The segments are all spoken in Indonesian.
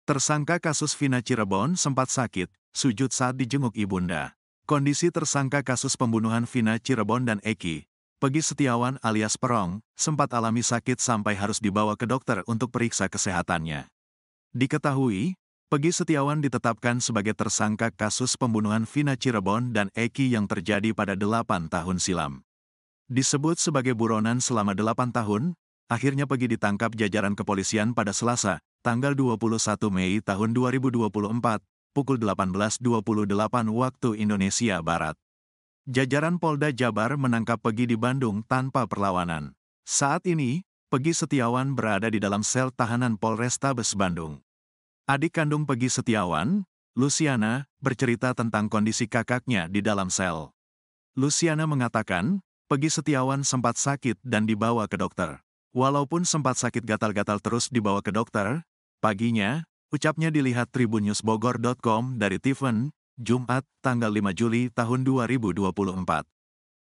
Tersangka kasus Vina Cirebon sempat sakit, sujud saat dijenguk ibunda. Kondisi tersangka kasus pembunuhan Vina Cirebon dan Eki, Pegi Setiawan alias Perong, sempat alami sakit sampai harus dibawa ke dokter untuk periksa kesehatannya. Diketahui, Pegi Setiawan ditetapkan sebagai tersangka kasus pembunuhan Vina Cirebon dan Eki yang terjadi pada 8 tahun silam. Disebut sebagai buronan selama 8 tahun, akhirnya Pegi ditangkap jajaran kepolisian pada Selasa, tanggal 21 Mei tahun 2024, pukul 18.28 waktu Indonesia Barat. Jajaran Polda Jabar menangkap Pegi di Bandung tanpa perlawanan. Saat ini, Pegi Setiawan berada di dalam sel tahanan Polrestabes Bandung. Adik kandung Pegi Setiawan, Luciana, bercerita tentang kondisi kakaknya di dalam sel. Luciana mengatakan, Pegi Setiawan sempat sakit dan dibawa ke dokter. Walaupun sempat sakit gatal-gatal terus dibawa ke dokter, paginya, ucapnya dilihat tribunnewsbogor.com dari Tiffen, Jumat, tanggal 5 Juli tahun 2024.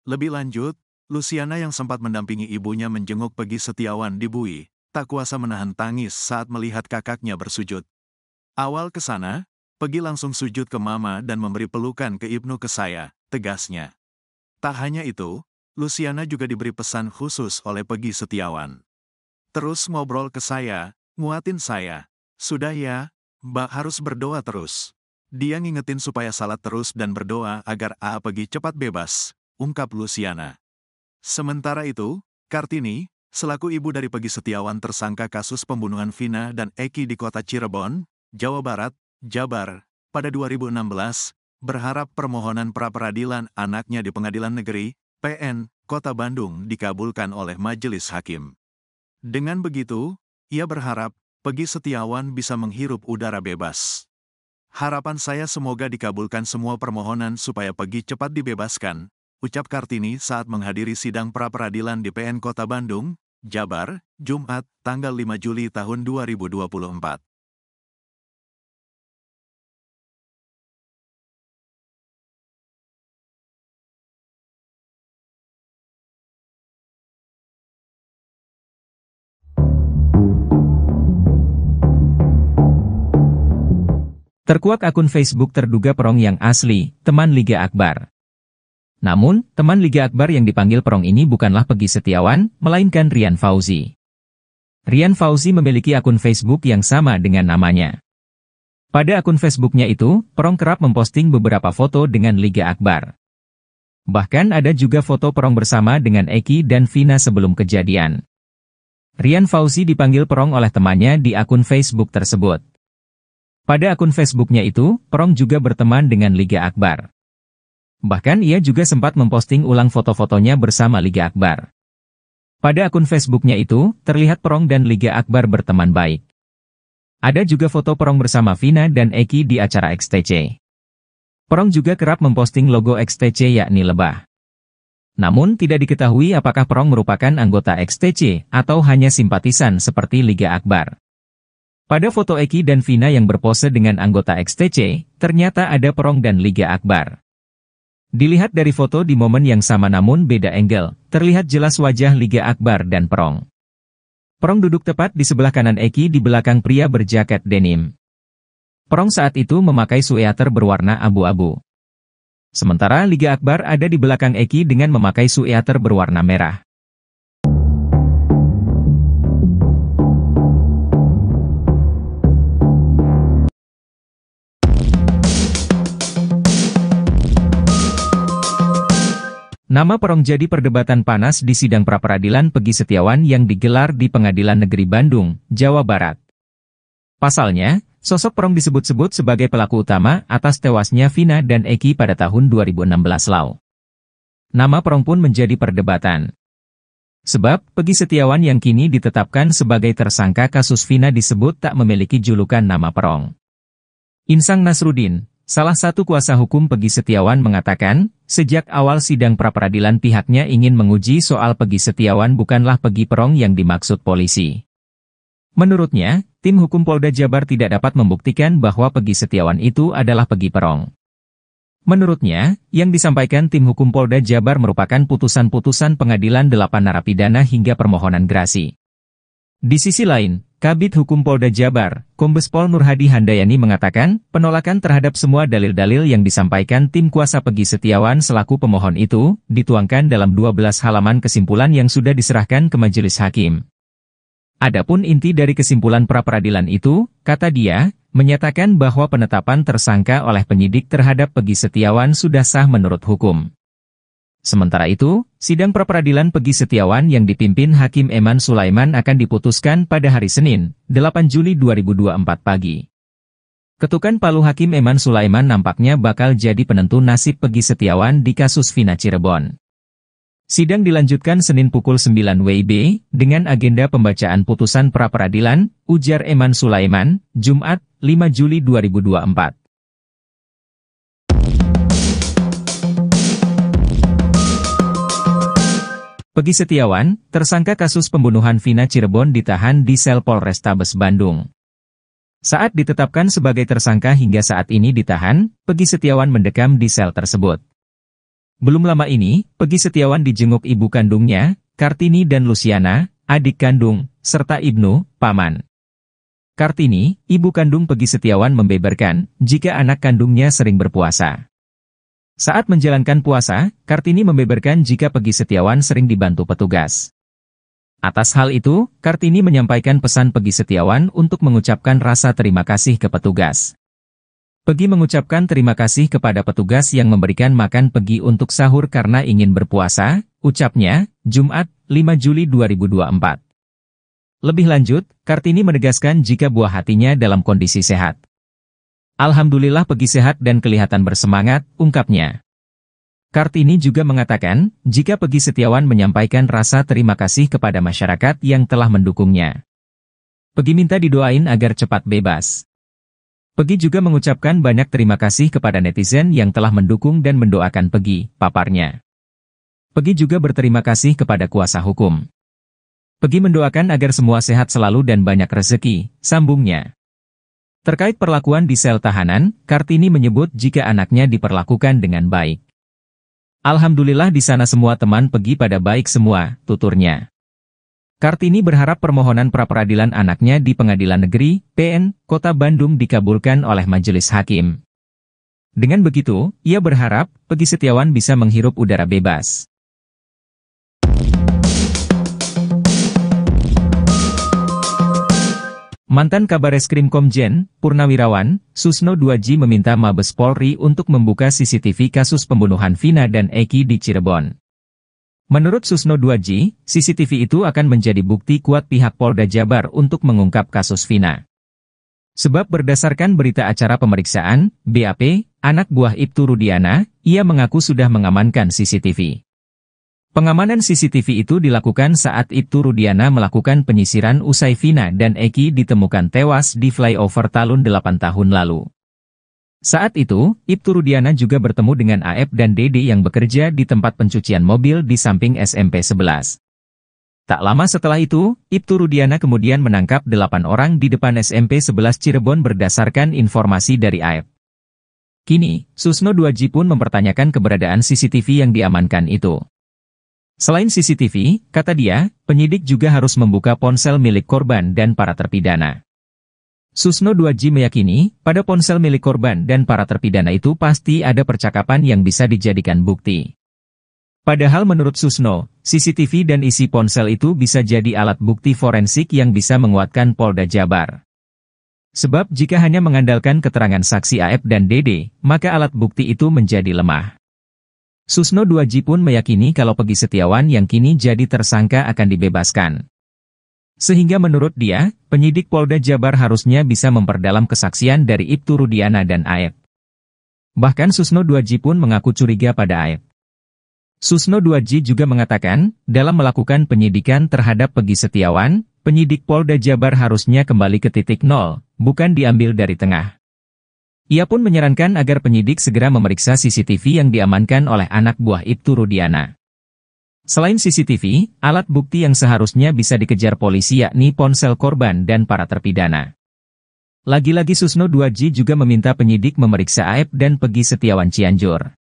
Lebih lanjut, Luciana yang sempat mendampingi ibunya menjenguk Pegi Setiawan di Bui, tak kuasa menahan tangis saat melihat kakaknya bersujud. Awal ke sana, Pegi langsung sujud ke mama dan memberi pelukan ke Ibnu ke saya, tegasnya. Tak hanya itu, Luciana juga diberi pesan khusus oleh Pegi Setiawan. Terus ngobrol ke saya, nguatin saya. Sudah ya, Mbak harus berdoa terus. Dia ngingetin supaya salat terus dan berdoa agar Pegi cepat bebas, ungkap Luciana. Sementara itu, Kartini, selaku ibu dari Pegi Setiawan tersangka kasus pembunuhan Vina dan Eki di kota Cirebon, Jawa Barat, Jabar, pada 2016, berharap permohonan pra-peradilan anaknya di Pengadilan Negeri, PN, Kota Bandung dikabulkan oleh Majelis Hakim. Dengan begitu, ia berharap Pegi Setiawan bisa menghirup udara bebas. Harapan saya semoga dikabulkan semua permohonan supaya Pegi cepat dibebaskan, ucap Kartini saat menghadiri sidang pra-peradilan di PN Kota Bandung, Jabar, Jumat, tanggal 5 Juli tahun 2024. Terkuak akun Facebook terduga Perong yang asli, teman Liga Akbar. Namun, teman Liga Akbar yang dipanggil Perong ini bukanlah Pegi Setiawan, melainkan Rian Fauzi. Rian Fauzi memiliki akun Facebook yang sama dengan namanya. Pada akun Facebooknya itu, Perong kerap memposting beberapa foto dengan Liga Akbar. Bahkan ada juga foto Perong bersama dengan Eki dan Vina sebelum kejadian. Rian Fauzi dipanggil Perong oleh temannya di akun Facebook tersebut. Pada akun Facebooknya itu, Perong juga berteman dengan Liga Akbar. Bahkan ia juga sempat memposting ulang foto-fotonya bersama Liga Akbar. Pada akun Facebooknya itu, terlihat Perong dan Liga Akbar berteman baik. Ada juga foto Perong bersama Vina dan Eki di acara XTC. Perong juga kerap memposting logo XTC yakni lebah. Namun tidak diketahui apakah Perong merupakan anggota XTC atau hanya simpatisan seperti Liga Akbar. Pada foto Eki dan Vina yang berpose dengan anggota XTC, ternyata ada Perong dan Liga Akbar. Dilihat dari foto di momen yang sama namun beda angle, terlihat jelas wajah Liga Akbar dan Perong. Perong duduk tepat di sebelah kanan Eki di belakang pria berjaket denim. Perong saat itu memakai sweater berwarna abu-abu. Sementara Liga Akbar ada di belakang Eki dengan memakai sweater berwarna merah. Nama Perong jadi perdebatan panas di sidang pra-peradilan Pegi Setiawan yang digelar di Pengadilan Negeri Bandung, Jawa Barat. Pasalnya, sosok Perong disebut-sebut sebagai pelaku utama atas tewasnya Vina dan Eki pada tahun 2016 lalu. Nama Perong pun menjadi perdebatan. Sebab, Pegi Setiawan yang kini ditetapkan sebagai tersangka kasus Vina disebut tak memiliki julukan nama Perong. Insang Nasruddin, salah satu kuasa hukum Pegi Setiawan mengatakan, sejak awal sidang pra-peradilan pihaknya ingin menguji soal Pegi Setiawan bukanlah Pegi Perong yang dimaksud polisi. Menurutnya, tim hukum Polda Jabar tidak dapat membuktikan bahwa Pegi Setiawan itu adalah Pegi Perong. Menurutnya, yang disampaikan tim hukum Polda Jabar merupakan putusan-putusan pengadilan 8 narapidana hingga permohonan grasi. Di sisi lain, Kabid Hukum Polda Jabar, Kombes Pol Nurhadi Handayani mengatakan, penolakan terhadap semua dalil-dalil yang disampaikan tim kuasa Peggy Setiawan selaku pemohon itu, dituangkan dalam 12 halaman kesimpulan yang sudah diserahkan ke majelis hakim. Adapun inti dari kesimpulan pra-peradilan itu, kata dia, menyatakan bahwa penetapan tersangka oleh penyidik terhadap Peggy Setiawan sudah sah menurut hukum. Sementara itu, sidang pra-peradilan Peggy Setiawan yang dipimpin Hakim Eman Sulaiman akan diputuskan pada hari Senin, 8 Juli 2024 pagi. Ketukan palu Hakim Eman Sulaiman nampaknya bakal jadi penentu nasib Peggy Setiawan di kasus Vina Cirebon. Sidang dilanjutkan Senin pukul 9 WIB, dengan agenda pembacaan putusan pra-peradilan, ujar Eman Sulaiman, Jumat, 5 Juli 2024. Peggy Setiawan, tersangka kasus pembunuhan Vina Cirebon ditahan di sel Polrestabes Bandung. Saat ditetapkan sebagai tersangka hingga saat ini ditahan, Peggy Setiawan mendekam di sel tersebut. Belum lama ini, Peggy Setiawan dijenguk ibu kandungnya, Kartini dan Luciana, adik kandung, serta Ibnu, paman. Kartini, ibu kandung Peggy Setiawan membeberkan, jika anak kandungnya sering berpuasa. Saat menjalankan puasa, Kartini membeberkan jika Peggy Setiawan sering dibantu petugas. Atas hal itu, Kartini menyampaikan pesan Peggy Setiawan untuk mengucapkan rasa terima kasih ke petugas. Peggy mengucapkan terima kasih kepada petugas yang memberikan makan Peggy untuk sahur karena ingin berpuasa, ucapnya, Jumat, 5 Juli 2024. Lebih lanjut, Kartini menegaskan jika buah hatinya dalam kondisi sehat. Alhamdulillah Peggy sehat dan kelihatan bersemangat, ungkapnya. Kartini juga mengatakan, jika Peggy Setiawan menyampaikan rasa terima kasih kepada masyarakat yang telah mendukungnya. Peggy minta didoain agar cepat bebas. Peggy juga mengucapkan banyak terima kasih kepada netizen yang telah mendukung dan mendoakan Peggy, paparnya. Peggy juga berterima kasih kepada kuasa hukum. Peggy mendoakan agar semua sehat selalu dan banyak rezeki, sambungnya. Terkait perlakuan di sel tahanan, Kartini menyebut jika anaknya diperlakukan dengan baik. Alhamdulillah di sana semua teman Peggy pada baik semua, tuturnya. Kartini berharap permohonan pra-peradilan anaknya di Pengadilan Negeri, PN, Kota Bandung dikabulkan oleh majelis hakim. Dengan begitu, ia berharap Peggy Setiawan bisa menghirup udara bebas. Mantan Kabareskrim Komjen, Purnawirawan, Susno Duaji meminta Mabes Polri untuk membuka CCTV kasus pembunuhan Vina dan Eki di Cirebon. Menurut Susno Duaji, CCTV itu akan menjadi bukti kuat pihak Polda Jabar untuk mengungkap kasus Vina. Sebab berdasarkan berita acara pemeriksaan, BAP, anak buah Ibtu Rudiana, ia mengaku sudah mengamankan CCTV. Pengamanan CCTV itu dilakukan saat Ibtu Rudiana melakukan penyisiran usai Vina dan Eki ditemukan tewas di flyover Talun 8 tahun lalu. Saat itu, Ibtu Rudiana juga bertemu dengan AF dan Dede yang bekerja di tempat pencucian mobil di samping SMP 11. Tak lama setelah itu, Ibtu Rudiana kemudian menangkap 8 orang di depan SMP 11 Cirebon berdasarkan informasi dari AF. Kini, Susno Duaji pun mempertanyakan keberadaan CCTV yang diamankan itu. Selain CCTV, kata dia, penyidik juga harus membuka ponsel milik korban dan para terpidana. Susno Duaji meyakini, pada ponsel milik korban dan para terpidana itu pasti ada percakapan yang bisa dijadikan bukti. Padahal menurut Susno, CCTV dan isi ponsel itu bisa jadi alat bukti forensik yang bisa menguatkan Polda Jabar. Sebab jika hanya mengandalkan keterangan saksi AF dan Dede, maka alat bukti itu menjadi lemah. Susno Duaji pun meyakini kalau Peggy Setiawan yang kini jadi tersangka akan dibebaskan. Sehingga menurut dia, penyidik Polda Jabar harusnya bisa memperdalam kesaksian dari Ibtu Rudiana dan AF. Bahkan Susno Duaji pun mengaku curiga pada AF. Susno Duaji juga mengatakan, dalam melakukan penyidikan terhadap Peggy Setiawan, penyidik Polda Jabar harusnya kembali ke titik nol, bukan diambil dari tengah. Ia pun menyarankan agar penyidik segera memeriksa CCTV yang diamankan oleh anak buah Ibtu Rudiana. Selain CCTV, alat bukti yang seharusnya bisa dikejar polisi yakni ponsel korban dan para terpidana. Lagi-lagi Susno Duaji juga meminta penyidik memeriksa AF dan Peggy Setiawan Cianjur.